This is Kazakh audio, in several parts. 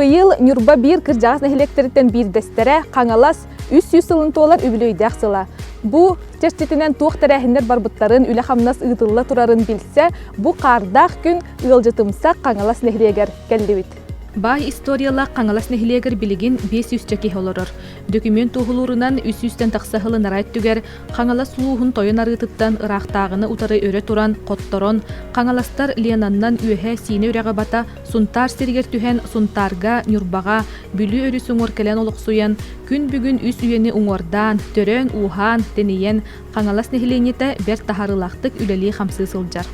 Быйыл Нюрба бир кыржағыз нәхилектеріттен bir дәстере қаңалас 300 сылын толар үбілөйдәк сыла. Бу терстетінен туық тәрәхіндер барбыттарын үлі қамнас ұйтылла тұрарын білсе, бу қардақ күн ұйылжытымсақ қаңалас нәхилегер кәлдебет. Бай историялы қаңалас нәхилегер білігін 500 чеки олорор. Документ туғылурынан 300-тен тақсағылы нарайт түгер, қаңалас сұлуғын тойын арытыттан ырақтағыны утары өрі туран, қотторон, қаңаластар ленаннан үйе сине үрәға бата, сунтар сергер түхен сунтарға, нүрбаға, бүлі өрі сұңыр кәлен олықсуян, күн бүгін үс үйені ұңордан, төрен, ухан, тенейен, қаңалас нәхиленеті бер тахарылақтық үлелі қамсы сылжар.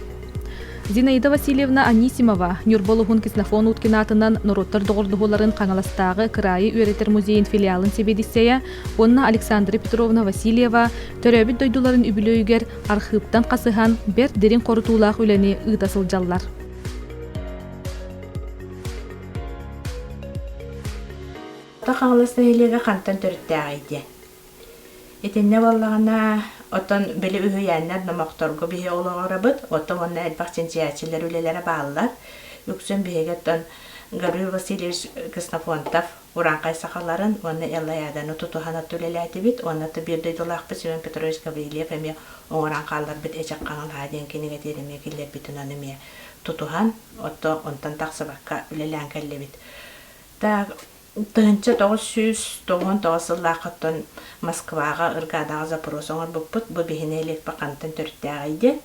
Зинаида Васильевна Анисимова Нюрболуғын Киснафон уткинатынан Нуроттар доғырдығыларын қаңаластағы Кырайы өретер музейін филиалын себедісея, онна Александра Петровна Васильева төрөбіт дойдуларын үбілөйгер архивтан қасыған бер дерин қорытулақ үләне ұйтасыл жаллар. Қаңаласты елеге қантан төрітті ағайды. Етенне балағына отон бели үхүйәннәр намақтарғы бихе олағара бұд, отон онна әлбақченчиячилер үлелері бағылар. Үксен бихегеттен Гаврил Васильевич Киснафонтов уранқай сақаларын, онна Эллаядан тұтуханат үлеләті бит, оннаты бірдей долақ бұд, Семен Петрович Гаврилев әме оңыранқалар бит әчек қаңыл хаден кенеге тереме келер бітін оныме тұтухан, отто онтан тақсыбаққа үлелән кәлі бит. Тыгынча 999 сыллақыттан Москваға ыргадағы запрос оңыр бұппыт, бұ бейінейлік бақантын түрттәғайды.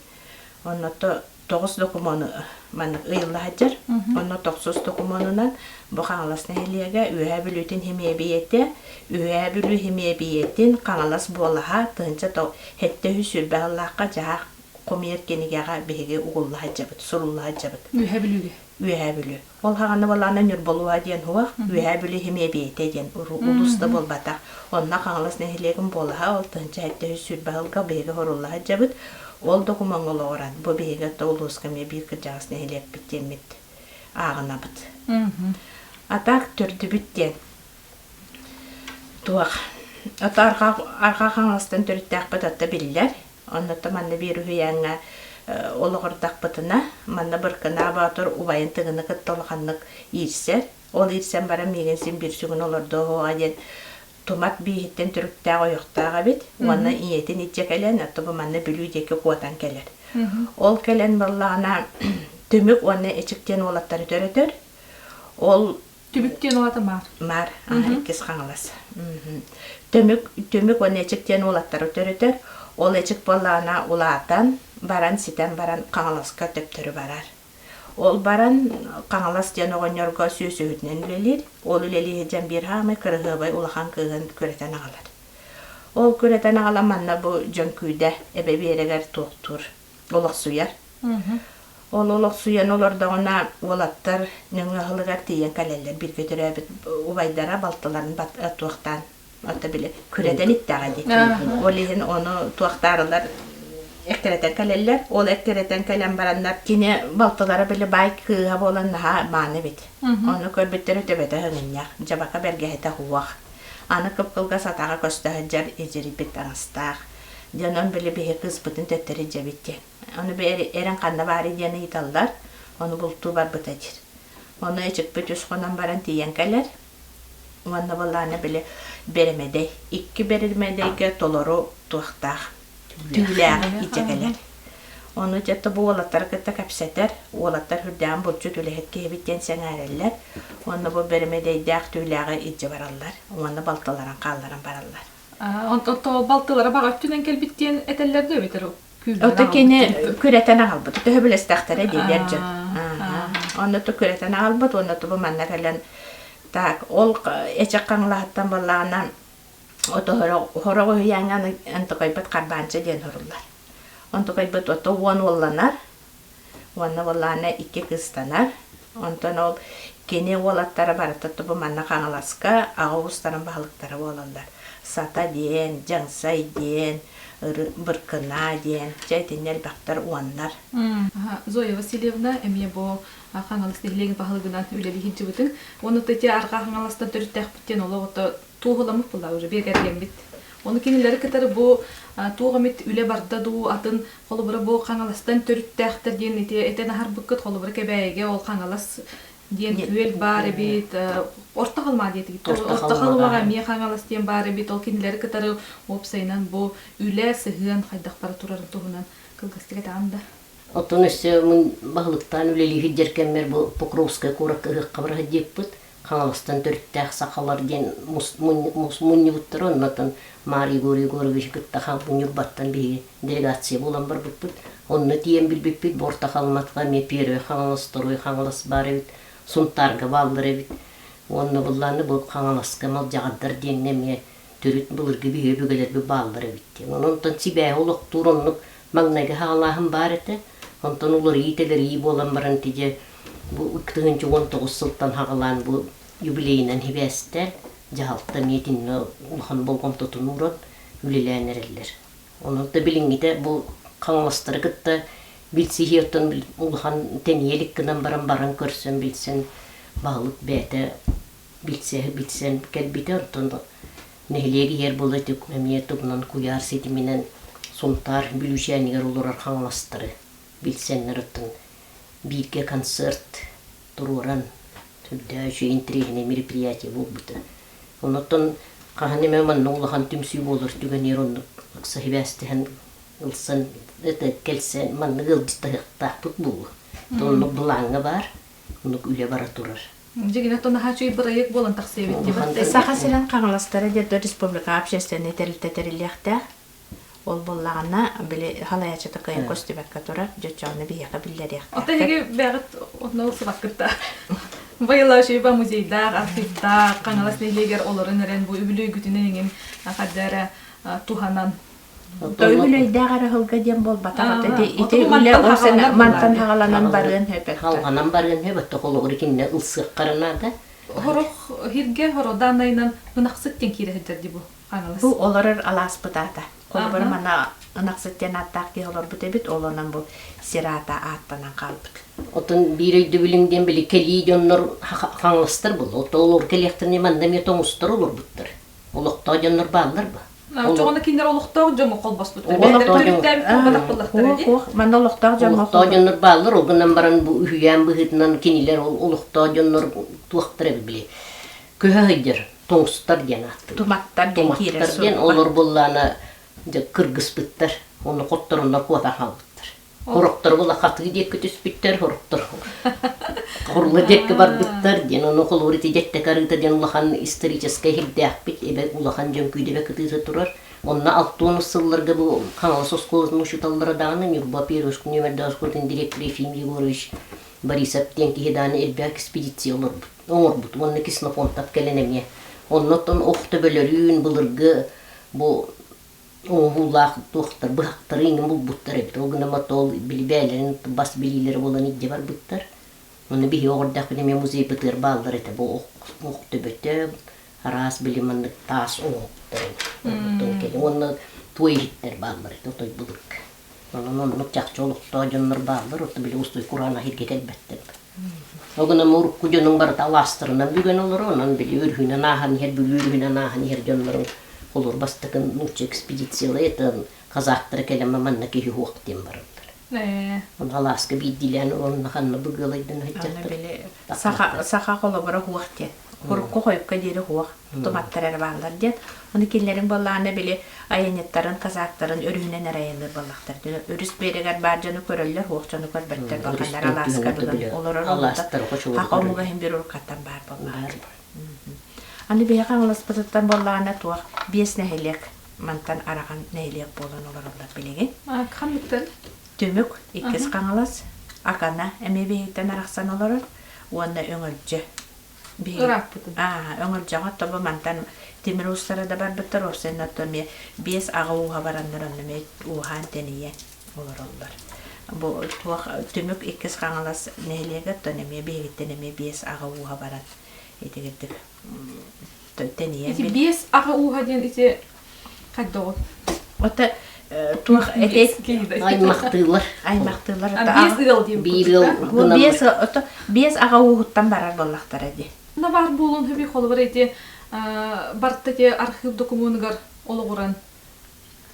Оннаты 9 докумоны маны ұйылы хаджар. Онны 9 докумонынан бұ қаңылас нәхилеге үйә бүлітін хемия бейеттен қаңылас болаға тыгынча хетті хүсір бағылаққа жағақ қомер кенегеға бейге ұғылы хаджабыт, сұрылы хаджабыт. Үйә бүлі. Ол хағаны баланы Нюрболуа ден хуақ, үйә бүлі хемия бейте ден ұлысты болбатақ. Онна қаңылас нәхилегін болаға, ол тынча әтті хүсір бағылға бейге хорулы хаджабыт. Ол документ олығыран, бұ бейге ұлысқаме бір кіржағыз нәхилек біттемет ағына бұд. Атақ түрді біттен. Туақ. Ата арқа қаңыластан түріттәқ бұд атта білілер. Оннаты манны бір үйәңі олығырдақ бұтына, манна біркіна батыр ұбайын тығыны күттолғанлық ирсер. Ол ирсен бара меген сен бір сүгін олырды оға ден томат бейхеттен түріктәғ ойықтаға бет. Онна иетін итче кәлен, атты бұл манна бүлүйдекі қуатан кәлер. Ол кәлен балағына төмік онна әчіктен олаттары төретер. Ол Түбіктен олаты мар? Мар, әкес қаңылас. Төмік онна әчіктен олаттары төретер. Ол әчік балағына олатан баран ситен баран қаңаласқа төптірі барар. Ол баран қаңалас ден оғынерға сөз өтінен үлелер. Ол үлелер жан бір ғамай кірғыбай олақан күйген көретін ағалар. Ол көретін ағала манна бұл жон күйді әбе берегер тоқтыр. Олық сұяр. Ол олық сұян оларда ona олаттар нөңі ғылығар тейен кәлелер бір көтірі әбіт ұбайдара балтыларын туақтан. Ата біле күреден иттаға дейді. Ол еген оны туақтарылар эктеретен кәлелер, ол эктеретен кәлен барандар кене балтылары білі бай кыға болан наға маны бет. Оны көрбеттері төбеті ғыңынняқ, жабақа бәргәйті хуақ. Аны кып-кылға сатаға көстіғі жар езері бет аңыстақ. Ден он білі бейі қыз бұтын төттері жабетте. Оны бәрі әрін қанда бары дені италдар, оны бұлту бар бұта жер. Оны әчік бүт үсқонан баран тиен кәлер. Оны боланы білі беремедей. Икки беремедейге толору туақтақ. Tüylüğü içegeler. Onu jatı bu olatlar kıta kapsatır. Olatlar hürden burcu tüylüğü kebitten sengareller. Onu bu bermedeydiğ tüylüğü içe varallar. Onu baltaların kalların barallar. O baltalara bağa tünen kelbitten eteller de öbeter o. O kene küreten ağalbıdı. Töhbül estaktere deyler can. Onu da küreten ağalbıdı. Onu da bu manna gelen ol eçek kanlahattan balağına Oto horogo hüyangan anto kaybat karbanca den horullar. Onto kaybat oto wan wallanar. Wanna wallana iki kıstanar. Onto ol kene walattara baratatı bu manna kanalaska ağustarın balıkları walallar. Sata den, jangsay den, bırkına den, jaytinel baktar wanlar. Zoya Vasilyevna emye bu kanalasta hilegen balıgından öyle bir hinci bütün. Onu tete arka kanalastan törüttək bitten ola oto tuğulamıq bulla уже бергерген бит. Оны кенелері кітары бұл туғамет үле барда ду атын қолыбыры бұл қаңаластан төріттәқтір ден етен ахар бүккіт қолыбыры кәбәйге ол қаңалас диен күөл бар бит орта халма диети гит. Орта Орта халмага. халмага мие хаңалас диен бар бит. Ол кинилер кытары опсайнан бу үле сыгын хайдак бара турарын туһунан кылгыстыга таанда. Отон өсө мун баглыктан үлели хиджеркемер бу Покровская курак кабырга деппит. Хаңаластан төрттәк сакалар ден муннибуттар оннотон Марий Григорьевич кытта хан бунюрбаттан беги делегация болан бар буппут. Онны тиен билбиппит борта халматка ме пере хаңалас торой хаңалас барыбит. Сунтарга балдырыбит. Онны булланы бу хаңаласка мал жагаддар денне ме төрүт булыргы бие бүгелер бу балдырыбит. Онтон сибе олук туронлук магнага халахым бар эте. Онтон улар ителер iyi болан баран тиже bu 1919 сылтан хағалан bu юбилейнен хибестер жағалықта метинне улхан болған тұтын урон үлеләнерелер. Оны да білінгіде бұл қаңластыры кітті білсі хеоттан улхан тәниелік кінен баран көрсен білсен бағылық бәті білсен кәлбіті ұртын нәхілегі ер бұл өтік мәмие тұғынан кuyar сетіменен сонтар білушәнігер олар қаңластыры білсенлер ұртын бирге концерт туруран түдә şu интригне мероприятие булбыты. Онотон каханеме манны улахан түмсүй болыр түген еронны сахибастыхан ылсын это келсен манны гылдыстахтапыт бул. Тонны булаңы бар, уны үле бара турар. Жигине тона хачуй бирайык болан таксебит дип. Саха селен каңластары деді республика общественный терилтетерилияхта. Ол боллағына біле халаячы тақайын көстібәкке тұрар, жөтчауны бияқа білдер яқты. Ота хеге бәғіт отна ұлсы бақытта. Байыла шүйба музейдар, архивдар, қаңалас нейлегер оларын әрен бұл үбілі күтінен еңін қаддары туханан. Өйлөйдәғары хылға дем бол батағыт. Ите үлі осыны мантан хағаланан барын хөпетті. Халғанан барын хөпетті қолы ұрекінне ұлсық қарынады. Хорох хирге хородан айнан ғынақсыттен кейді хеджерді бұл қаңалас. Бұл оларыр алас бұтата. Қолбыр мана ынақсыттен аттақ ке олар бұты бит, оларынан бұл сирата аттанан қалбыт. Отын bir өйді біліңден білі келей жонлар қаңластыр бұл. Оты олар келектіріне мандаме тоңыстыр олар бұттыр. Олықта жонлар бағылар ба? Жоғына кейіндер олықтау жоңы қол бас бұттыр. Мана олықтау жоңы Олықта жонлар бағылар. Оғынан баран бұл үйен бұғытынан кенелер олықта жонлар туақтыр білі. Көйі ғыдыр, тоңыстар ден аттыр. Туматтар ден кейрер Туматтар ден олар болланы кыргыз бұттыр. Оны қоттарынлар қуата қалбыттыр. Хорықтар бұл ақатығы деккі түспіттер, хорықтар. Құрлы деккі бар бұттар ден. Оны қол ұрыты декті қарыты ден ұлақан историческай хилді ақпет. Эбе ұлақан жөн күйді бәкі тұйғы тұрар. Онына 60 сылларға бұл қаңалы сосколызын ұшыталдары дағының Юрба Перушк, Нөмердаускордың директоры Ефим Егорович Борисов тенкі хеданы әлбі экспедиция олар бұд. Оңыр бұд. Оны кесіні фонтап кәленеме. Оннотон оқты бөлірін бұлырғы бұл Оңғулақ тоқтар, бұқтар, еңін бұл бұттар әбіт. Оғына матол білбәлерін, бас білілері болан идде бар бұттар. Оны бігі оғырдақ білеме музей бұтыр балдар әті. Бұл оқты бөті, арас білемандық тас оғықтар. Оны туайриттер балдар әті, отой бұлық. Оны жақчы олықта жонлар балдар, оты біле ұстой Құрана херге кәлбәттер. Оғына мұрық күжінің бар таластырынан бүген олар, онан біле өрхінен ағын ер, бүл өрхінен ағын ер жонларын Олар бастықын нұтчы экспедициялы еті қазақтыры кәлемі манна кейі уақыттен барыптыр. Оны аласқы бейділәні оны қанны бұғылайдың өйттіқтір. Сақа қолы бұры уақыттен. Құрыққы қойыпқа дейірі уақ. Томаттар әрі бағылар ден. Оны келлерін болағына біле айанеттарын, қазақтарын өрігінен әрайыныр болақтар. Өріс берегер бар жаны көрілер, уақ жаны көрбәттер болғандар аласқа бұдан. Олар қақау мұғайын бір ұрқаттан бар болағар. Аны бейға оласпытыттан болағына туақ 5 нәхелек мантан араған нәхелек болан олар білеген. Қамыттын? Төмік, 2 қаңылас, ақана әме бейгіттен арақсан олар, оны өңілжі. Ұрақ бұтын? Өңілжіға тобы мантан темір ұстары да бар бұттыр, орсын өттім 5 аға уға барандар оны уған тәние олар олар. Бұл туақ төмік 2 қаңылас нәхелегі өттін бейгіттен 5 аға уға баран. Етегердік тәние. Ити 5 аға уға ден ити қайдығы? Ота туақ әтек Аймақтылар. Аймақтылар. 5 ыл дейм. 5 аға уғыттан барар болақтар әде. Она бар болуын хөбей қолы бар әйте барытта те архив документігар олы құран.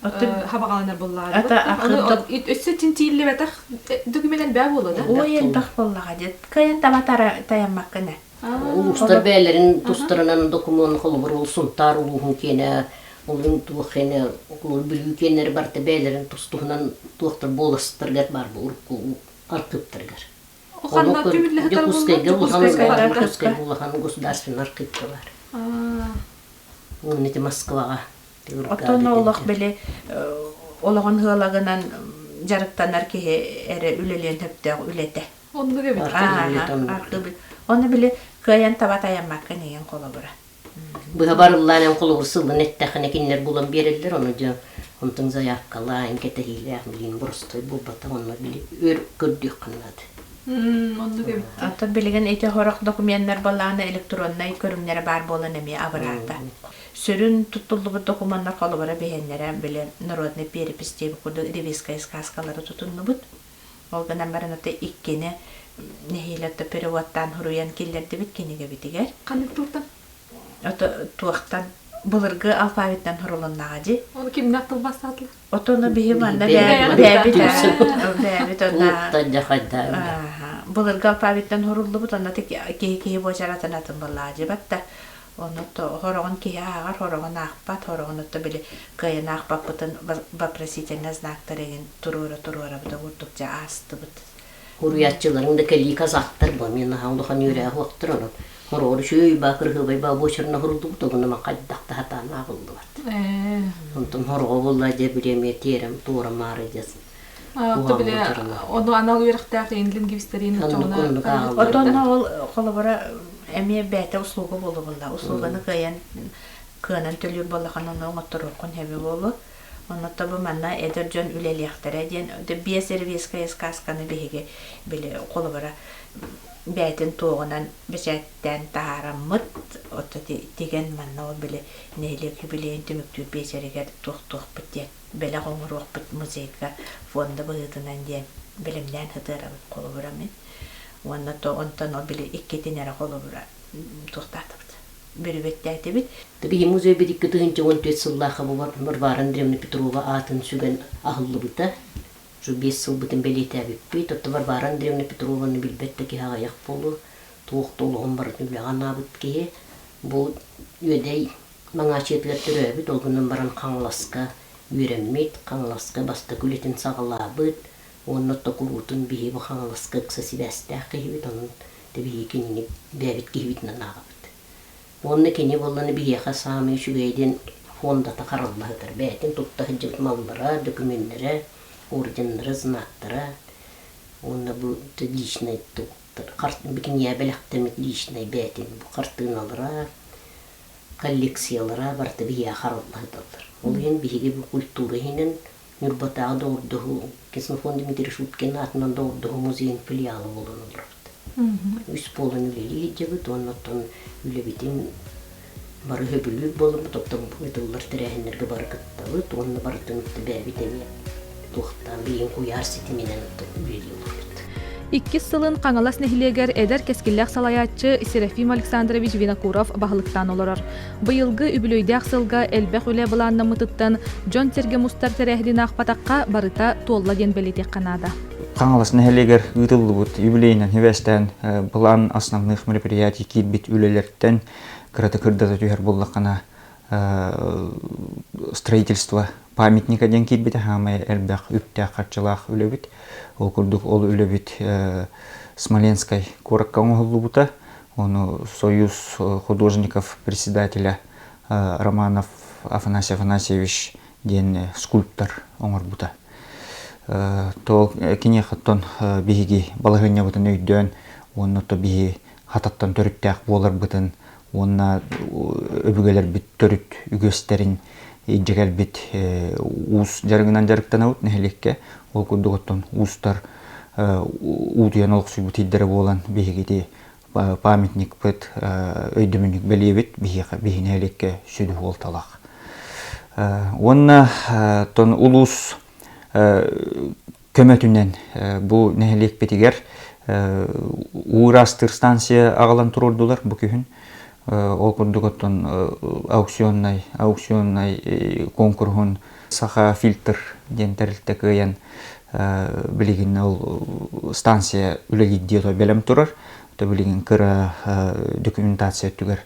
хабагаланар буллар. Ата акырдык Өссө тинтилли батах документен бә болу да. ой элбах боллага дет. Каян табатара таяммак кene. Улустар бәлерин тустарынан документ холбор ул сунтар улуһун кене улун туохене ул билүү кенер барта бәлерин тустуһунан туохтар болыстыргар бар бу аркыптыргар. Оханна түмүлле хатар булган государственный архивка бар. Ул нете Москвага. Отон олох беле ологон хылагынан жарыктанар кеhe эре үлелен төптө үлете. Онду кебит. Аркыбы. Оны биле каян табатаяммак кенеген колобура. Быга барыллаан колобур сылын эттахана киннер булан берелдер оны жа онтун заявкала инкете хиле милин бурстой булбата оны биле өр көрдүк кынады. Онду кебит. Ата билеген эте хорок документтер балланы электронный көрүмнәре бар болан эми абырата. Сөрүн туттуллу документтер колобура бехеннере биле народный перепись деп курду ревизская сказкалары тутуннубут. Ол гынан баранаты иккене нехилетте переводтан хуруян киллерди бит кенеге битигер. Кандай туктан? Ото туактан булыргы алфавиттен хурулуннага ди. Оны ким нактыл басатлы? Отону бихи манна бәбит онна. Таджахайда. Булыргы алфавиттен хурулду бут онна тик кеhi бочаратанатын булла ди батта. Оны то хорогон кеhi агар хорогон акпат хорогон то биле кайын акпат бутын вопросительный знактар еген турура буда уртукча асты бут. Хуруятчыларын да кели казактар бу мен хаудан юрә хоктыр оны. Хорор шөй бакыр хыбай ба бочырна хурулду тогуна макаддакта хатана булды бат. Онтон хорго булла де биреме терем тура мары дес. То биле ону анал юрактагы инлин гибистерин чоңна. Отонна ол колобора эме бәте услуга болу булла. Услуганы каян кынан төлүр боллаган оны оңоттор кон хебе болу. Оны табы манна эдер жон үлелияқтара ден де бия сервиская сказканы беге биле колобора бәтен тоғынан бечәттән тарамыт ота деген манна ол биле нелек биле интимиктүр бечерегер тух битет беле гоңрок бит музейка фонда быдынан ден билимдән хытыра колобора мен онна то онтан ол биле иккетенера колобора тухтатып бербеттәте бит. Таби музей бедик кытыгынча 14 сыллаха бар Андреевна Петрова атын сүгөн ахыллы бута. Şu 5 сыл бутын белете биппи, тотта бар Андреевна Петрованы билбетте ки хагаяк болу, туох толугун бар нүлегана бут ки, бу өдей маңа четгер төрөбүт, олгунун баран каңласка үйренмейт, каңласка баста күлетин сагалабыт, оннотто курутун бихи бу каңласка кыса сибәстәк кихибит, онун таби кинини бәбит кихибитнан агабыт. Онны кені боланы бияқа самы шүгейден фонда тақарыллағытыр. Бәйтін тұтта хыджыбыт малбара, документтері, орденлері, знактары. Онны бұл личный тұқтыр. Бікін ябеліқтімет личный бәйтін. Бұл қартыналыра, коллекциялара барты бия қарыллағытылыр. Ол ен бейге бұл культура хенен Нұрбатағы доғырдығы, кесін фон Дмитрий Шуткин атынан доғырдығы музейін филиалы болуын олырды. Үс болын үлелі жабыт, оннаттан үлебетін бары хөбілі болып, топтан ұйтылар тірәхінлерге бары кытталыт, онны бары түнікті бәбітеме тоқтан бейін қойар сетіменен үлелі олырды. 2 сылын қаңалас нехилегер эдер кескиллях салаятчы Серафим Александрович Винокуров бағылықтан олорор. Быйылгы үбілөйдәк сылга әлбәқ үле бұланна мұтыттан Джон Серге Мустар тәрәхден ақпатаққа барыта туолла ден бәлетек қанада. Қаңалас нехилегер ұйтылды бұд юбилейнен хевестен бұлан основных мероприятий кейбет үлелерттен кіраты кірдаты түйер боллақана строительство памятника ден кейбеті хамай әлбәқ үптәқ қатчылақ үлебет. Ол күрдік ол үлебет Смоленской коракка оңғылы бұта. Оны Союз художников председателя Романов Афанасий Афанасьевич ден скульптор оңғыр бұта. Тол кене қаттан бейге балығыня бұтын өйден, оны то бейге хататтан төріттәқ болар бұтын, оны өбігелер біт төріт үгестерін ежегел біт уыз жарғынан жарықтан ауыт нәхелекке. Ол күрдіғыттан уыстар ұудыян олық сүйбіт еддері болан бейгеде памятник бұт өйдімінік бәлебет бейге нәхелекке сөйді ол талақ. Оны тон ұлыс көмөтүнен бу нехелек бетигер Урастыр станция ағалан тұрордулар бұ күйін. Ол күрдіғыттан аукционный конкурсун Саха фильтр ден тәрілтті күйен білеген ол станция үлелейді дейті бәлем тұрар. Білеген кірі документация түгер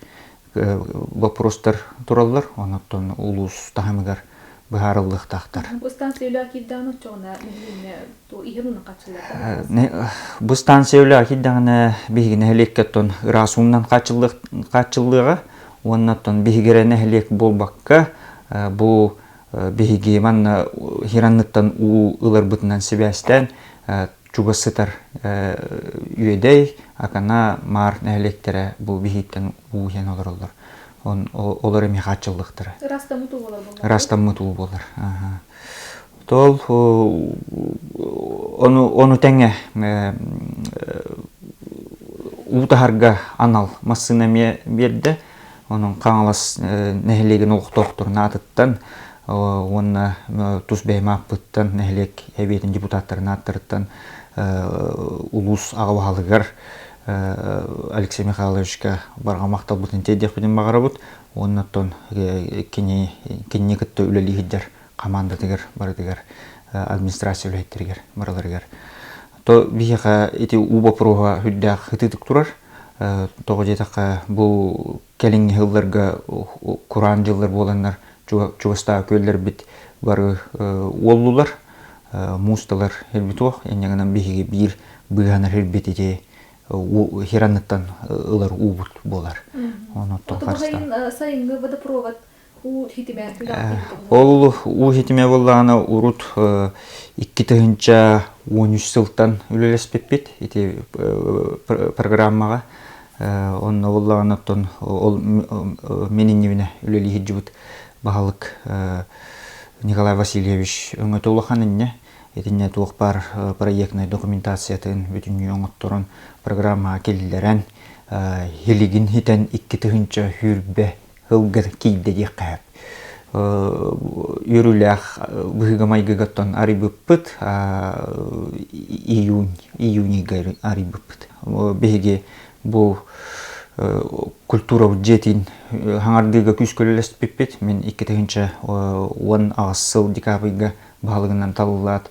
вопростар тураллар, онаттан улус тахамыгар быхарылдық тақтар. Бұл станция үлі акиддағыны çoğuna иғырына қатшылар? Бұл станция үлі акиддағыны бейгіне әлеккеттен ырасуымнан қатшылдыға, онаттан бейгеріне әлек болбаққа, бұл бейге манна хиранныттан ұлар бұтынан себәстен чугасытар үйедей, акана мар нәлектері бұл бейгеттен ұйен олар. Олар әме қатшылдықтыры. Растан мұту болар. Тол, оны тәңе ұтағарға анал массына берді. Оның қаңалас нәхелеген оқтоқтырын атыттан, оны тұз бәйма аппыттан, нәхелек әбетін депутаттарын аттырыттан улус ағавалығыр Алексей Михайловичка барға мақтал бұтын тедек бұдың бағара бұд. Оннаттан кенне күтті үлелігідер командадығыр, барыдығыр, администрация үлеттірігер, бараларығыр. То бейіға еті ұба пұруға хүддәқ хытыдық тұрар. Тоғы жетіққа бұл кәліңгі ғылларға Құран жылдар боланлар, чуғыстағы көлдер біт бары оллулар, мусталар әлбет оқ. Енегінен бейіге бір бұғанар әлбет ете хиранныттан ылар ұбыт болар. Бұғайын сайынғы водопровод у хитиме Ол у хитиме болағына ұрут 2013 сылттан үлелеспеппет еті программаға. Онна болағынаттан ол мененевіне үлелі хиджібіт бағалық Николай Васильевич өңөт олақанынне. Етіне туық бар проектный документациятын бүтін өңіттұрын программа келілерін хелігін хитен 2-тігінші хүрбе ғылғыр кейді де қайып. Үріләқ бұғыға майғығаттан ари бұппыт, июниға ари бұппыт. Беге бұл культура жетін хаңардыға күз көлелест біппет. Мен 2-тігінші 10 ағыз декабрыға бағалығынан талылат,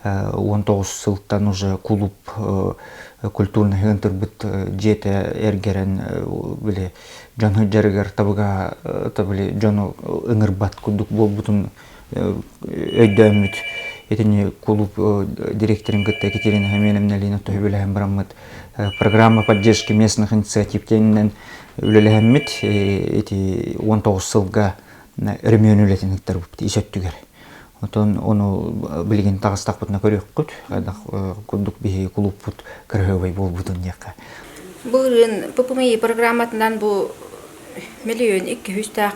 19 сылттан уже клуб культурный ғынтыр бұт жеті әргерін жоны жарығар табыға жоны ұңырбат күдік бол бұтын өйді әміт. Етіне клуб директорын күтті Екатерина Хаменовналина төхібілі бұрамыд программа поддержки местных инициативтенінен үлілі әміт 19 сылға үрімен үлетініктер бұпты есеттігер. Оны білген тағыстақ бұтына көрек күт, күндік бейі клуб бұт кіргөбай бол бұтын неқа. Бұғырын ППМИ программатынан бұл миллион 200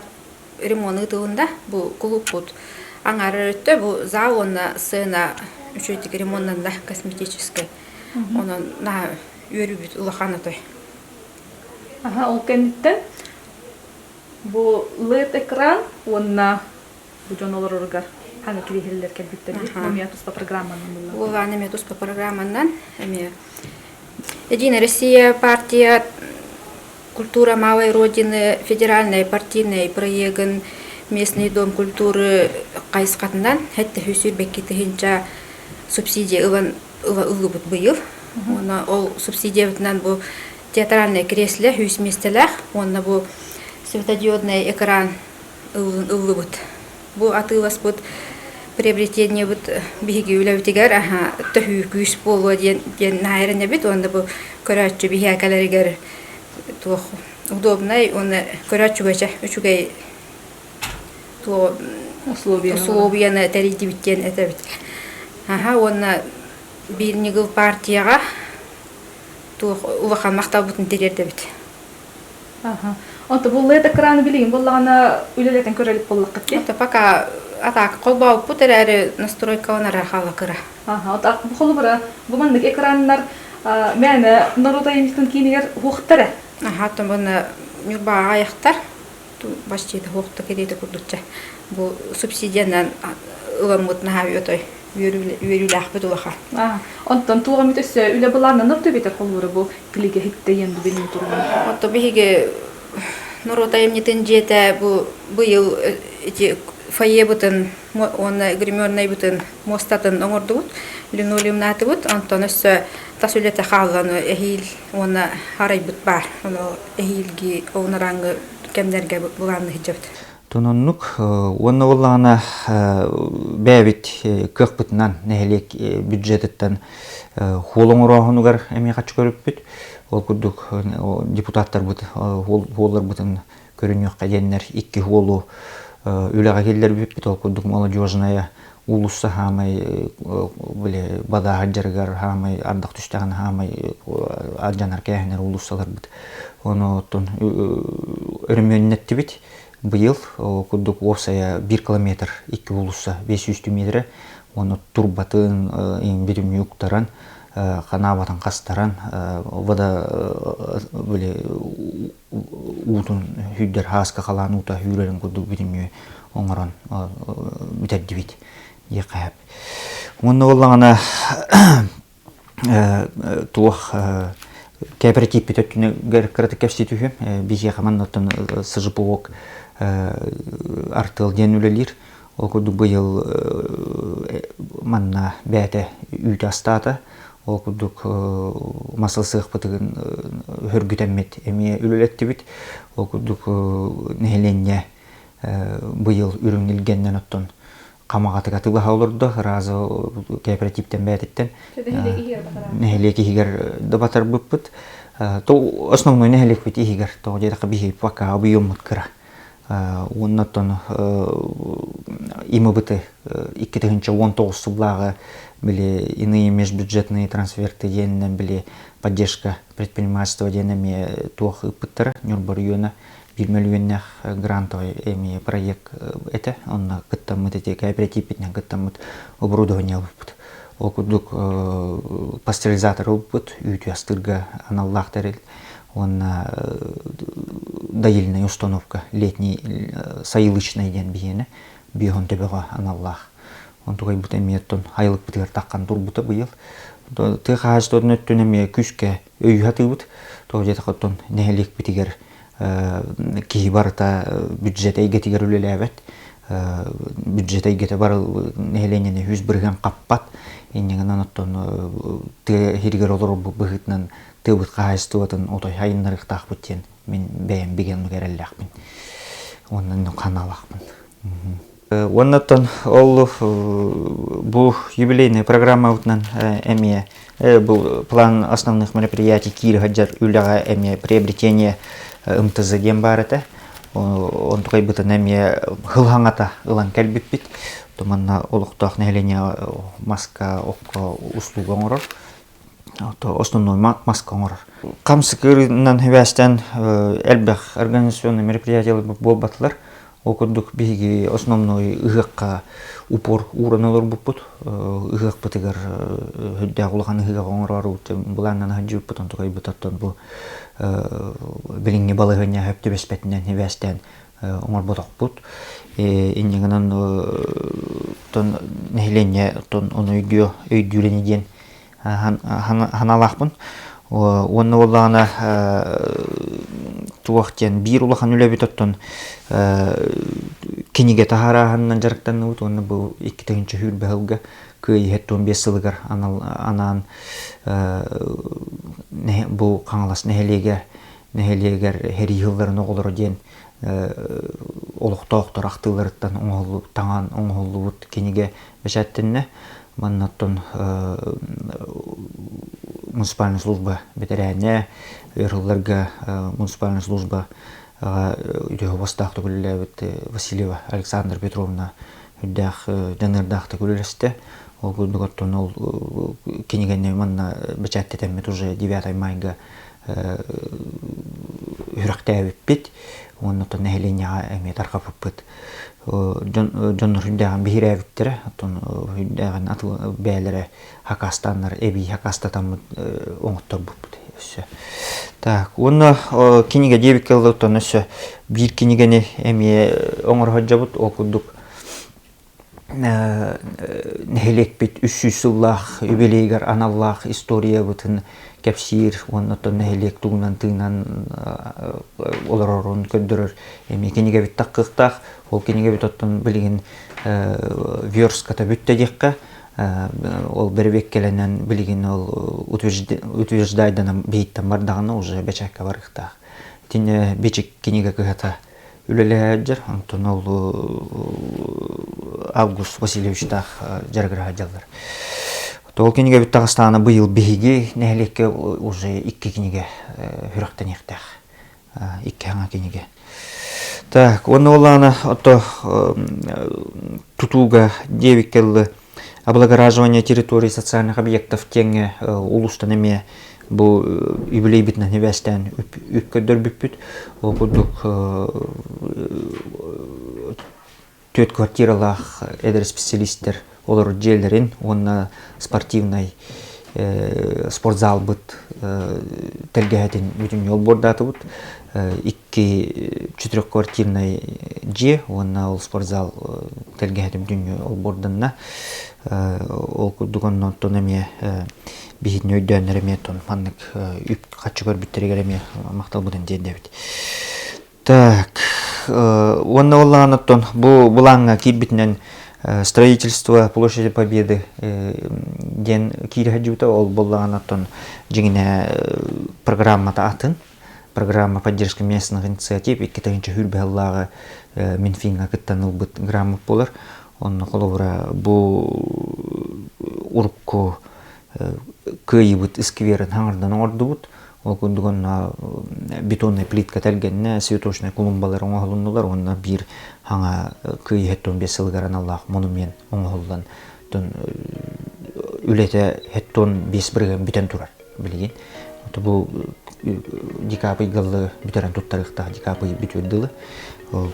ремонт ұтығында бұл клуб бұт. Аңары өтті бұл зауынна сына үшөйтік ремонтында косметический. Оны на өрі бүт ұлақаны той. Ол кәнеттен бұл лет экран, онна бұл жон олар ұрығар. Hangi kirihiller kelbitleri? Номиятус по программаннан булла. Ола номиятус по программаннан. Единая Россия, партия «Культура малой родины», федеральный партийный проект «Местный дом культуры» қайысқатынан, хәтті хүсір бәккеті хинча субсидия ұлыбыт бұйыл. Ол субсидия бұтынан бұл театральный кресле, хүс местелер, онна бұл светодиодный экран ұлыбыт. Бұл атылас бұд приобретение вот биги үләвтигәр төхү күс болу ден найрына бит онда бу көрәчү биһә каларыгар то удобный он көрәчүгәчә үчүгәй то условияны тәрити биттен әтә бит. Онна бирнигыл партияга то улахан мактал бутын терерде бит. Онта бул лет экраны билген боллагана үлелетен көрелип боллак кетти. Онта пока атак колбау путерәре настройка онара халакыра. Ота бу холу бара бу мандык экраннар мәне народайымтын кинигер хуктары. Там бана мюрба аяктар ту башчыда хукта керете курдуча. Бу субсидиянан ыламыт нахави отой үрүләх бутулаха. Онтан туга митесе үле буларны нөптө бите холуры бу клиге хитте енді белми турган. Ота биге народайымтын жете бу быйыл эти фойе бутын, оны гримерный бутын мостатын оңордубут, линолеумнаты бут, антон өссө тасулете халланы эхил, оны харай бут бар, оны эхилги оңнараңы кемдерге булганны хиджабыт. Тононнук, оны олағына бәбит көкпітінен нәхелек бюджеттен холың ұрағынығар әме қачы көріп бүт. Ол күрдік депутаттар бұд, холар бұдын көрінеуқ қаденлер 2 холу үліға келдер бүт. Ол күрдік молодежная улусы хамай, бада хаджаргар хамай, ардақ түстіған хамай, аджанар кәхінер улусалар бұд. Оны өріменнетті бүт. Быйыл күрдік опсая 1 километр 2 улуса 500 метрі, оны турбатын, берімі ұқтаран, қанабатын қастаран, вада ұтын хүйдер хасқа қалан ұта хүйлерін күрдік берімі оңыран бітәрді бет. Оны олағына туақ кооператив бітөттіне кірті кәпстетуі, бейже қаманнаттан сыжыпуық артыл ден үлелер. Ол күрді бұйыл манна бәті үйті астаты. Ол күрдік масыл сығық бұтығын хүргітәмет әме үлелетті біт. Ол күрдік нәхеленне бұйыл үріңілгеннен оттын қамағаты қатыға олырды. Разы кооперативтен бәтіттен нәхелекі хигер дабатар бұп бұт. Основной нәхелек біт егер. Дедіқі бейі пока объем мұткыра. Оннаттан имы бұты 2019 сублағы біле иные межбюджетные трансферты деннен біле поддержка предпринимательства деннеме туақ ұпыттары Нюрбар үйені 1 миллионнах грантовый эми проект это, он кыттам мы эти кооперативпетнен кыттам мы оборудование ұпыт. Ол күрдік пастеризатор ұпыт, үйті астырға аналлах тәрел. Он доильная установка летний сайылычный ден бейені бейон төбеға аналлах. Он туғай бұта меттон айлық бітігер таққан тұр бұта бұйыл. Ты қағыз тодын өттін әме күске өй хаты бұт. Тоғы жеті қыттон нәхелек бітігер кейі барыта бюджет әйгетігер өлелі әбет. Бюджет әйгеті бар нәхеленені 100 бірген қаппат. Еннеген аныттон ты хиргер олар бұғытынан тыбыт қағыстуатын отой хайыннарықтақ бұттен мен бәйін беген үгерелләқпін. Онын қаналақпын. Оннаттан ол бұл юбилейный программа ұтынан әме бұл план основных мероприятий Кири Хаджар үліға әме приобретение МТЗ ден бар еті. Он тұқай бұтын әме ғылғаңата ұлан кәлбіп біт. Томанна олықтақ нәйлене маска оққа услуга оңырыр. Основной маска оңырыр. Қамсықырынан хевәстен әлбәқ организационный мероприятиялар бол батылар. Окурдук биги основной ыгакка упор уранылар буппут. Ыгак бытыгар хөддә кулган ыгак оңрар ут буланнан хаҗып бутан тугай бутаттан бу билинге балыгыня хөптө беспетинен хевәстен оңар ботак бут. Иннегенен тон нехлене тон оны өйдүленеден ханалахпын. Оны олана туақтен бир улахан үләбет оттон кенеге тахараханнан жарықтан ұт, оны бұл 2-тігінші хүр бәлгі көй хеттон 5 сылығар анан бұл қаңылас нәхелегер хәри жылдарын оғылыр ден олықтауқтар ақтыларыттан таңан оңғылы ұт кенеге бәшәттінне маннаттон муниципальная служба ветеране, верховларга муниципальная служба Востахта Гулилевит Васильева Александра Петровна Дах Денердахта Гулилесте. Ол гудугаттон ол кенегенне манна бечаттетемет уже 9 майга хүрактәбит бит. Оннотон нәһеленя эмет аркапыппыт. Жон хүндәгән бихирәбиттер, тон хүндәгән атыл бәйләре Хакастаннар, эби Хакастатан оңоттор буппыт. Так, оны кинеге дебик келди, тон өсө бир кинегени эми оңор хаҗабыт окудук. Нәһелек бит 300 жыллах юбилейгер аналлах история бутын кепсир, оннотон нәһелек тугунан тыынан олорорун көддөрөр. Эми кенеге бит таккыктак, ол кенеге бит оттон билген верстката бүтте декка. Ол бербек келенен билген ол утверждайдан бейттен бардагына уже бечакка барыкта. Тине бечик кенеге кыгата үлеләҗер, антон ол Август Васильевичтах жаргыра жалдар. Тол кенеге бит Дагыстаны быйыл беге нәһелекке уже 2 кенеге хүрәктән яктах. 2 аңа кенеге. Так, оны оланы ото тутуга 9 келлы облагораживание территорий социальных объектов теңе улуштан эме бу юбилей битнен невестен үпкөдөр бүппүт. Ол кудук 4 квартиралах эдер специалисттер олар жерлерин, онна спортивный спортзал быт телгәһәтен бүтүн жол бордаты бут. 2-4 квартирный же, онна ол спортзал телгәһәтен бүтүн жол борданна. Ол кудугон тонеме бихит нөйдөннөр метон маннык үп качыгөр бүттерегер эме мактал бутен дедебит. Так, онна олланаттон булаңга кирбитнен строительство площади Победы ден кирхаджута ол буллаганаттон жигине программата атын, программа поддержки местных инициатив 2-нче хүрбеллага Минфинга кыттаныл бут граммат болар. Он холовра бу урукко кыйбыт скверин хаңардан ордубут. Ол күндүгөн бетонный плитка телгенне цветочный клумбалар оңолунулар. Онна бир хаңа кый хеттон бесылгаран Аллах монумент оңолдан тон үлете хеттон бес бирген бүтен турар билген. Бу декабрь гылы бүтерен туттарыкта декабрь бүтүрдүлы.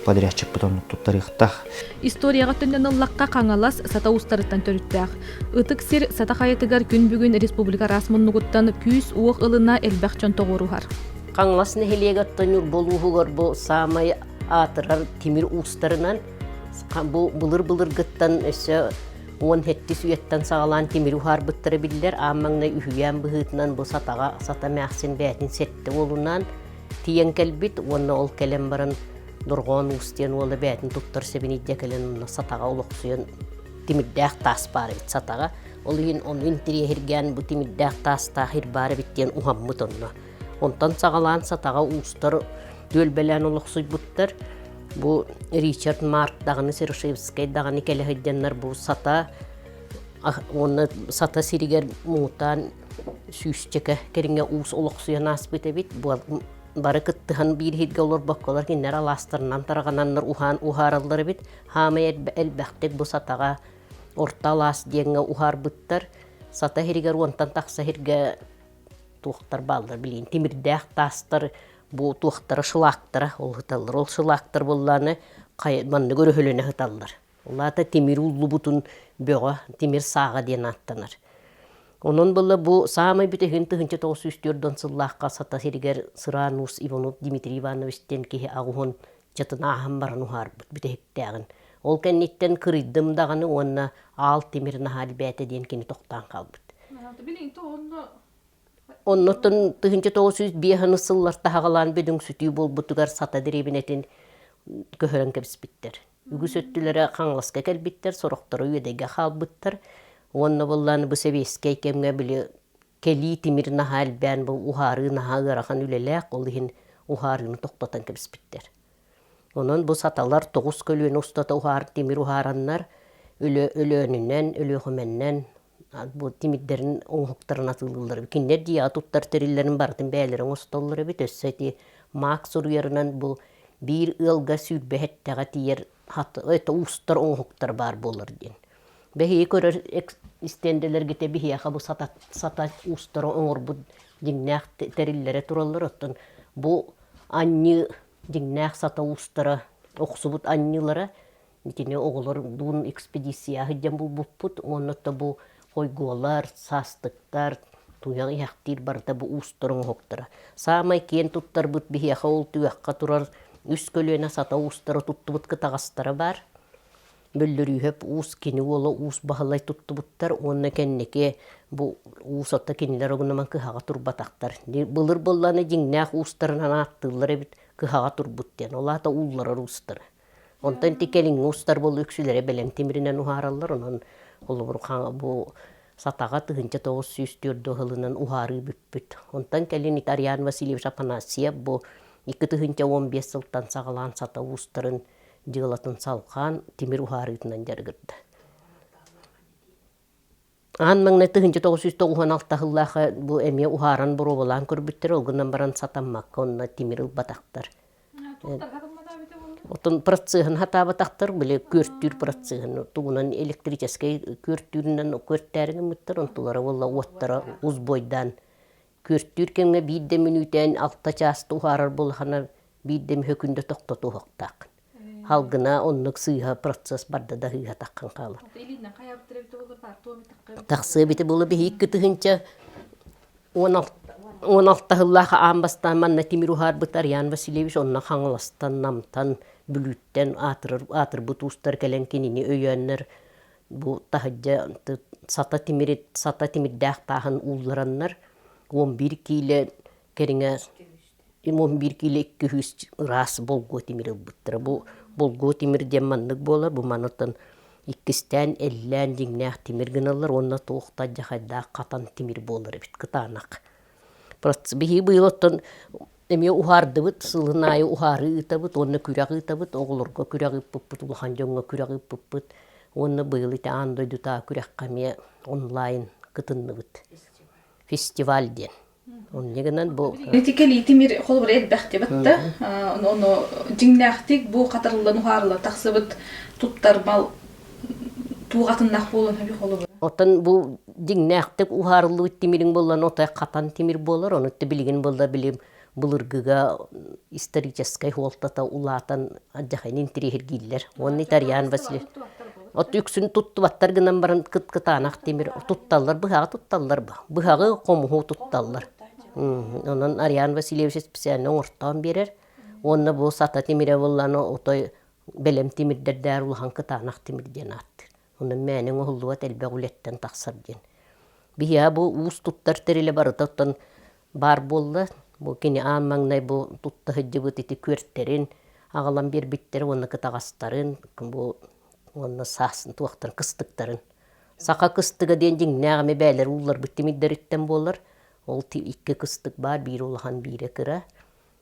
Подрядчик потом тут тарихтах. Историяга төндөн ыллакка каңалас сата устарыттан төрүттәк. Ытык сир сата хаятыгар күн бүгүн республика расмуннугуттан күз уок ылына элбахчон тогорухар. Каңлас нехелегаттан юр болугугар бу самай атырар тимир устарынан бу былыр гыттан эсе 17 сүйеттен сагалан тимир ухар быттыры биллер аммаңна үһүгән быһытынан бу сата мәхсин бәтин сетте болунан тиен келбит онна ол келем баран Дургон устен олы бәтін туттар себені декелен сатаға олықсуен тимиддәқ тас бары бит сатаға. Ол үйін он интирия хирген бұ тимиддәқ таста хир бары биттен ухаммыт онна. Онтан сағалан сатаға устар дөлбелән олықсуй бұттар. Бұ Ричард Марк дағаны Серушевскай дағаны келі хидденлер бұ сата. Оны сата сиригер мұтан сүйістеке керінге уыс олықсуен аспыты бит. Бары кыттыхан бир хитге олар баққалар киннер аластырынан тарағананнар ухаралары бит. Хамай әлбәқтек бұ сатаға орта алас деңге ухар бұттар. Сата хиригер онтан тақса хирге туқтар балдар білейін. Тимирдәқ тастар бұ туқтары шылақтары ол хыталар. Ол шылақтар болланы манны көрі хөліне хыталар. Олата тимир уллу бұтын бөға тимир саға ден аттанар. Onun bula bu samay bütün tühünçe toğus üstürdün sılлаққа сата хиригер Sıranus Ivonov Dmitri Ivanovичтен кихи ағуын жатын ағым баран ухар бүті хектәғін. Ол кәннеттен кырыдым дағаны онна ал темірін хал бәті ден кені тоқтан қалбыт. Оннотын тühünçe toğus üst бияхыны сылларта хағалан бөдің сүтүй бол бұтығар сата деребінетін көхөрін кәбіспіттер. Үгі сөттілері қаңласқа кәлбіттер, сорықтары өйдеге қалбыттар. Онна болланы бу себескей кемге биле кели тимир нахал бән бу ухары нахагырахан үлеләк олыхин ухарыны тоқтатан кебиспиттер. Онон бу саталар 9 көлүн устата ухар тимир ухараннар өлөнүнөн өлөхөмөннөн бу тимиддерин оңуктарына тылдылар. Киндер дия туттар териллерин бардын бәлерин устоллары бит өссөти Макс урьерынан бу бир ылга сүрбехеттега тиер хат өтө устар оңуктар бар болар ден. Бехи көрөр истенделер гите бихияха бу сата устары оңор бу дигнах териллере тураллар оттон. Бу анны дигнах сата устары оксубут аннылары нитине оголор дун экспедиция хиден бу буппут оннотта бу койголар, састыктар, туян яктир барда бу устары оңоктары. Самай кен туттар бут бихияха ол туякка турар үс көлөне сата устары туттубут кытагастары бар. бөллөрүһөп уус кини ола уус бахалай туттубуттар, онна кеннеке бу уус отта кинилер огунаман кыхага турбатактар. Былыр болланы жиңнах уустарынан аттылар эбит кыхага турбуттен. Олата ууллар уустар. Онтан тикелин уустар бол өксүлере белем тимиринен ухараллар, онон олубур бу сатага тыгынча 904 хылынан ухары бүппүт. Онтан келин Ариан Васильевич Апанасьев бу 215 сылтан сагалан сата уустарын жыгылатын салқан тимир ухарытынан жаргырды. Ан маңна 1996 хыллаха бу эме ухаран буробалан көрбүттер, огунан баран сатаммакка онна тимир батактар. Отон процессин хатабатактар биле көртүр процессин тугунан электрический көртүрүнөн көрттәргә мыттыр, онтулары валла оттара узбойдан көртүр кемге бидде минутен 6 часты ухарар булхана бидде хөкүндө токтоту хоктак. Халгына оннук сыйга процесс барды да хыга таккан калыр. Таксы бите булы би 2 тыгынча 16 хыллаха амбастан манна тимир ухар Ариан Васильевич онна хаңластан намтан бүлүттен атыр бутустар келен кинини өйөннөр бу тахаджа сата тимирдах тахын ууллараннар 11 киле кериңе 11 киле 200 рас болго тимир буттыр. Бу болго тимир демманлык болар, бу манытын иккистен эллен жиңнах тимир гыналар, онна тоокта жахайда катан тимир болар бит кытанак. Просто бихи быйлоттон эме ухардыбыт, сылынайы ухары ытабыт, онна күрагы ытабыт, оголорго күрагы пыппыт, улахан жоңго күрагы пыппыт, онна быйлы та андойду та күраккаме онлайн кытынныбыт. Фестивальден. Оннегенен бу Этикели тимир холбур элбехте битта. Ону жиңнахтик бу катарлан ухарлар таксыбыт туттармал тугатыннак болон хаби холбур. Отан бу жиңнахтик ухарлы тимирин боллан отай катан тимир болар, оны билген болда билим булыргыга исторический холтата улатан аджахайнин тирихиргиллер. Онны Ариан Васильевич От үксүн туттубаттар гынан баран кыт-кытанак темир тутталлар, быхага тутталлар ба. Быхага комуху тутталлар. Онан Ариан Васильевич специально ортан берер. Онна бу сата темире болланы отой белем темирдердер улахан кытанак темирден атты. Онан менин оғылуат элбе улеттен тақсар ден. Бия бу уус туттар териле барытаттан бар болла. Бу кини аммаңнай бу тутта хыджыбыт ити көрттерин, ағалан бер биттер онна кытагастарын, бу онна сасын туақтарын, кыстыктарын. Сақа кыстыга ден жиңнәғаме бәлер улар бүттемиддеріттен болар. Ол 2 кыстык бар, бир улахан бире кыра.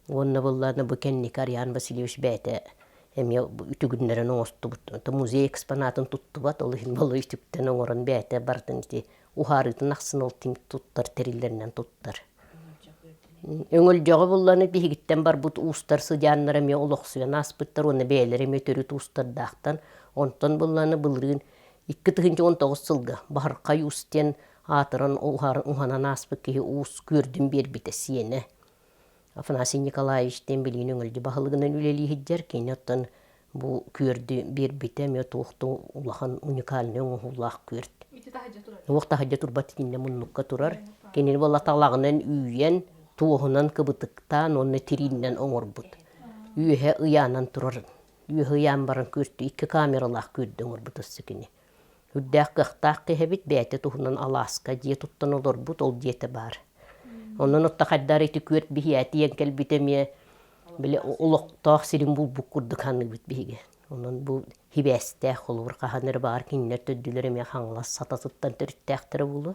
Онна болларына бу кенник Ариан Васильевич бәйті әме үтігінлерін оңысту бұт. Музей экспонатын тұтты бат, ол ең болы үтіктен оңырын бәйті бардын ете. Ухарытын ақсын ол тим туттар, терилерінен туттар. Өңіл жоғы болланы бігіттен бар бұт уыстар сыдянлар әме олықсуян аспыттар, оны бәйлер әме төріт уыстар дақтан. Онтан болланы бұлырын 2019 сылға бағырқа юстен атырын ұғанан аспы кейі уыс көрдім бер біті сиені. Афанасий Николаевичтен білген өңілді бағылығынан үлелі хеджер кейін оттан бұл көрді бер біті әме тоқты ұлақан уникалны ұлақ көрді. Оқта хаджа турбат тинне мұнныққа тұрар. Кенен бол аталағынан үйен туғынан кыбытықтан оны тириннен оңыр бұд. Үйе ұянан тұрар. Үйе ұян барын көрді. 2 камералақ көрді оңыр бұд өссікіне. Үддәк қықтақ қехебет бәйті тұғынан Аласка дие тұттан олар бұд, ол диеті бар. Онын отта қаддар еті көрд бігияті енкел бітеме біле ұлықтақ сирин бұл бұқырды қаны бұд біге. Онын бұл хибәстәк олыр қағаныр бар кеннер төдділер еме қаңлас сатасыттан түрттәқтірі бұлы.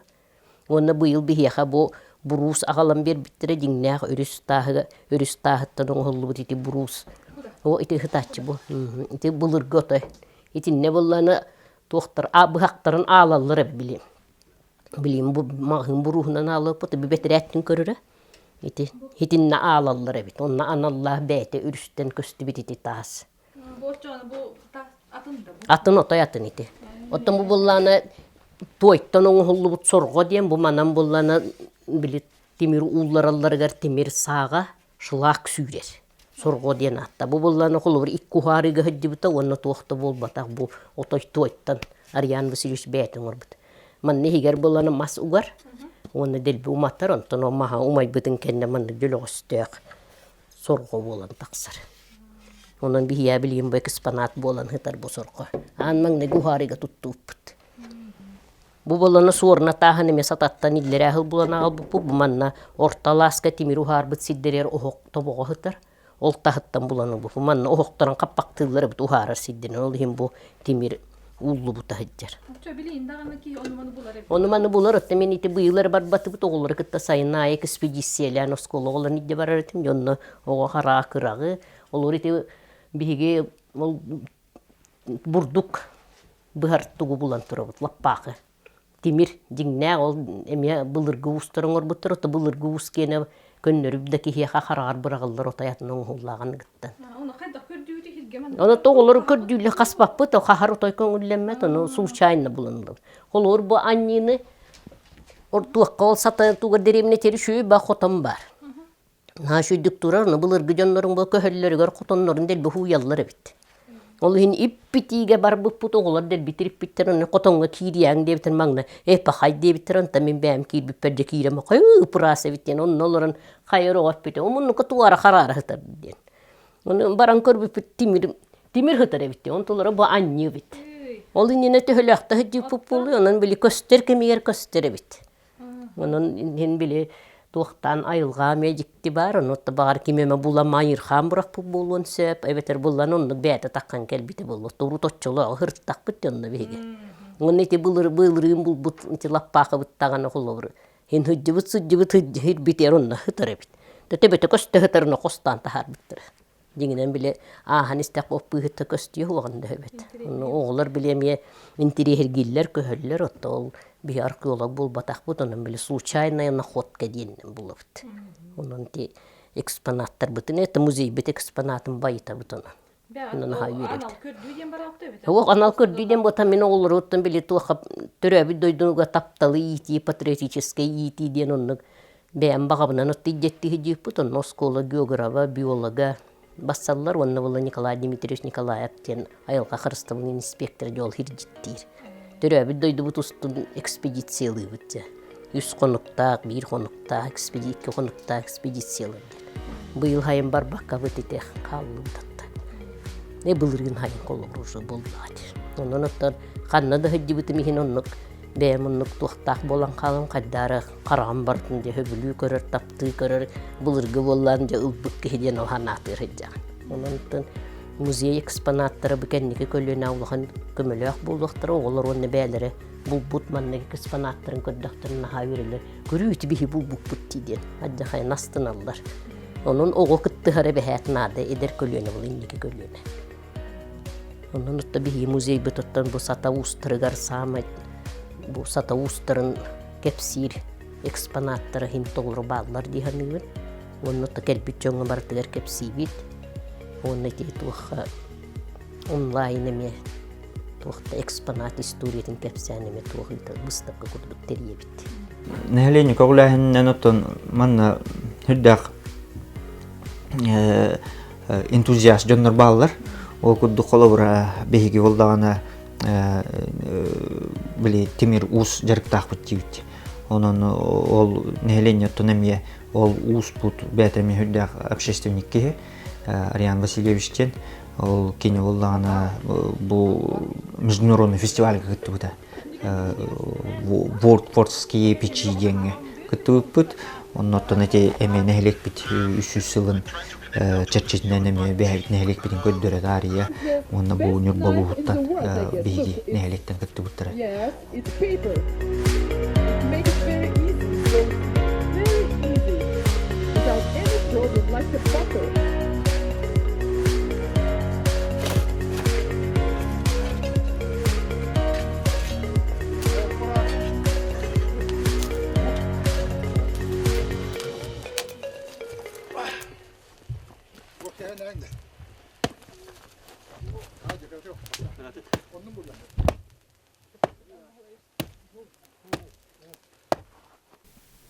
Оны бұйыл бігеға бұл бұрус ағалан бер біттірі деңнәқ өріс тағыттан оңғылы бұд еті бұрус. О, еті ғытатчы бұл. Еті бұлыр ғоты. Еті не боланы тоқтар, бұғақтарын алалыр білем. Білем бұл мағын бұруғынан алып бұты бібетір әттін көрірі. Етінна алалыр бит. Онна аналлах бәйті үрістен көсті бит еті тағыз. Атын отай атын еті. Оттан бұл боланы тойттан оңғылы бұт сорға дейін, бұл манан боланы темір ұллараларғар темір саға шылақ сүйрер. Сорға дейін атта. Бұл боланы қолы бір 2 құхарыға хөдді бұта, оны тоқты бол батақ бұл отай тойттан Ариан Васильевич бәйтін ор бұт. Манны егер боланы мас ұғар, оны дәлбі ұматтар, онтан омаға ұмай бұтын кәнді манны жүл оғыстық сорға болан тақсар. Ondan bihiya bileyim bu eksponat bolan hıtar bu sorqa. Anman ne guhariga tuttuuput. Bu bolana suorna tahan me satattan illere ahıl bolana al bu manna ortalaska timiru harbit sidderer ohok tobogo hıtar. Ol tahattan bolana bu manna ohoktaran kapaktılları bu uharar siddene ol him bu timir ullu bu tahıccar. Onu manı bular ötte men iti bıyılar bar batı bu toğulları kıtta sayına ayak ekspedisiyeler noskolu olan idde barar etim yonno oğa hara kırağı olur iti bihige burduk bıharttugu bulan turabut lappaqı. Timir dingne ol emya bılırgı ustarın orbutur ota bılırgı us kene könnörü bidaki hiya harar bırağıllar otayatın oğullağın gıttan. Onu toğulları kördüyle kaspapı to hahar otoykon ullemmet onu sulçayna bulanılır. Olur bu annini ortuakka ol sata tuğur deremine teri şöyle ba xotam bar. Ha şu dükturar bılırgı canların bu köhölleri gör xotonların del bu huyalları bitti. Oluhin ippitiga barbuk puto olar del bitirip bitiren qotonga kiriyang de biten magna pahay de bitiren tamin bam kir biperde kirama qoy prase biten on noloran khayro opite omun ko tuara kharara hatar den on barang kor bipit timir hatar bitte on tolara bu anni bit olin ne te helakta hedi populu onan bili köster kemiyer köster bit onan hin bili Tuğtan ayılğa mecikti var, onu da bağır kimeme bulamayır ham bırak bu bulun söp, eveter bulan onu bete takkan kelbite bulu, turu toççulu hırtak bitti onu bege. Onu iti bılırım bul but iti lappaqa bittağana kulur. Hin hıcıbıt hır biter onu hıtır bit. Tete bete köste hıtırını kostan tahar bitir. Dinginen bile ahan istek oppu hıtı köstüyor oğanda evet. Onu oğlar bilemeye intiri hergiller köhöller otta ol. Bir arkeolog bul batak but onun bile случайно находка diyelim bulupt. Onun ti eksponatlar bütün et muzey bit eksponatın bayıta bütün. Onun hayır. O anal kördüydem bu tamin olur ottan bile tuğap türebi doyduğuna taptalı iti patriotiske iti diyen onun beğen bağımına notti jetti hici bütün noskola geografa biyologa bassallar onun valla Nikolay Dimitrievich Nikolayev diyen ayılga Kırıstav'ın inspektörü yol hircittir. Türebi doydu bu tustun ekspedisiyalı bitti. 100 konukta, 1 konukta, iki konukta ekspedisiyalı. Bu yıl hayın bar bakka bitite kallı tatta. Ne bulurgun hayın kolurursu buldadı. Ondan ottan kanada hıcı bitimihin onluk. Beğen onluk tuhtaq bolan kalın kaddara karam bartın diye höbülü körür, taptığı körür. Bulurgu bolanca ılbık kehiden o hanatır hıccan. Ondan muzey eksponatları bu kendiki köllüğüne avluğun kömülüğü bulduqtırı oğullar onu bəyələri bu butmanlık eksponatların köddüqtırına hayırlar. Görüyütü bihi bu butti diyen. Hadi xay nastın allar. Onun oğu kıttıqarı bəhət nadı eder köllüğüne bulu indiki köllüğüne. Onun utta bihi muzey bütütten bu sata ustarı garsama bu sata ustarın kepsir eksponatları hint olur bağlar dihanıgın. Onun utta kelbitçoğun bartıgar kepsibit. Onun iti tuh online me tuh eksponat historietin kepsane me tuh ita bıstakka kurduk teriye bitti. Nehleeni koğulahinnen otton manna hüddaq entuziyast jonnor bağlar. O kudduk kolabura behigi oldağına bili timir us jarıktaq bitti bitti. Onun ol nehleeni otton emye ol us put betemi hüddaq общественникки Ариан Васильевичтен ол кене оллағана бұл международный фестиваль күтті World творческие печи деньги күтті бүт. Оның оттан әте әме нәхелек біт 300 сылын чәрчетінен әме бәйбіт нәхелек бітін көддірі дария. Оны бұл нүр болу ғыттан бейге нәхелектен күтті бүттірі.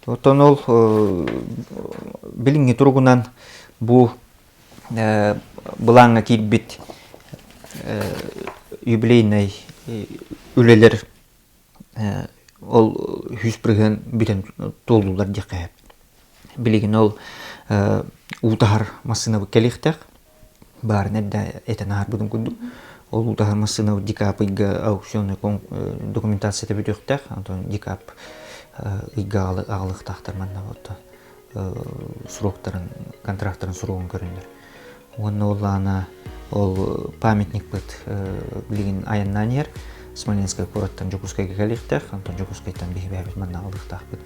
Оттон ол билинги тургунан бу булаңа кирбит юбилейный үлелер ол 100% битен толдулар дикеп. Билигин ол утар масына келихтек. Барнер да этен арбудum кунду. Ол тахармасына дикап ига аукционный документация тебетөктәк, антон дикап ига алык тахтарманна вот сроктарын, контракттарын суруун көрүндүр. Онна олана ол памятник бит билген аяннанер Смоленская кураттан Жукускайга келиктер, антон Жукускайтан бихибабит манна алыктак бит.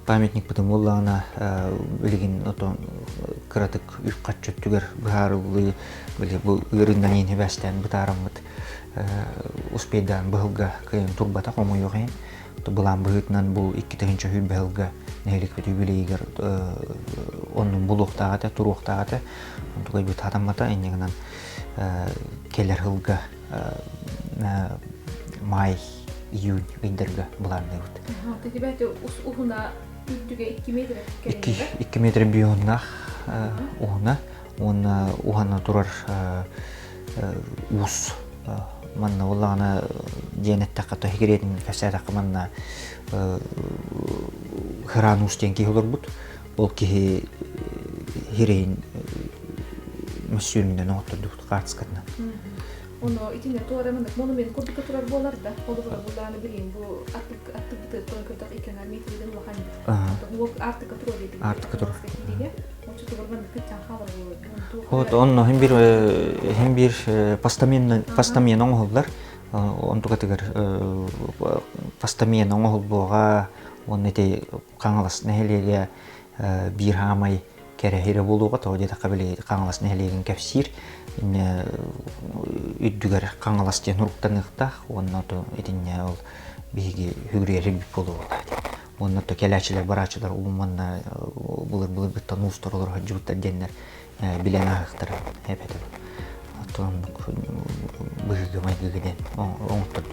Памятник битим олана билген отон кратык үк катчөттүгөр баарлы биле бу ырындан ени бастан битарамыт успейдан былга кыйын турбата кому йогын. То булам бытнан бу 2-нче хүй былга нелик бит юбилейгер онун булуктагы туруктагы тугай бит адамата энегенен келер хылга май июнь айдарга буларны бит. Тетибәте ухуна үттүгө 2 метр келгән. 2 метр бионнах ухуна он ухана турар ус манна улана денетте ката хигередин касада манна хранус тенки холорбут ол ки хирейн мөсүрүндөн отурдук картскатна. Оно итине туарамын монумент курдук турар болар да. Олугура буланы билин бу аттык тонкырдак 2 метрден вахан. Бу артык турар дейт. Артык турар. Вот вот он hem bir постамен оңоллар он тугатыгар постамен оңол бога он эти каңалас нехелеге бир хамай керехире болууга тоодета кабили каңалас нехелеген кепсир ин үддүгөр каңалас тен уруктаныктах онноту этинне ол биги хүрери болууга онноту келачилер барачылар улуманна булыр биттан устурлар жуутта деннер билен ахтар хепетеп атон быгы майгыгеден оңтот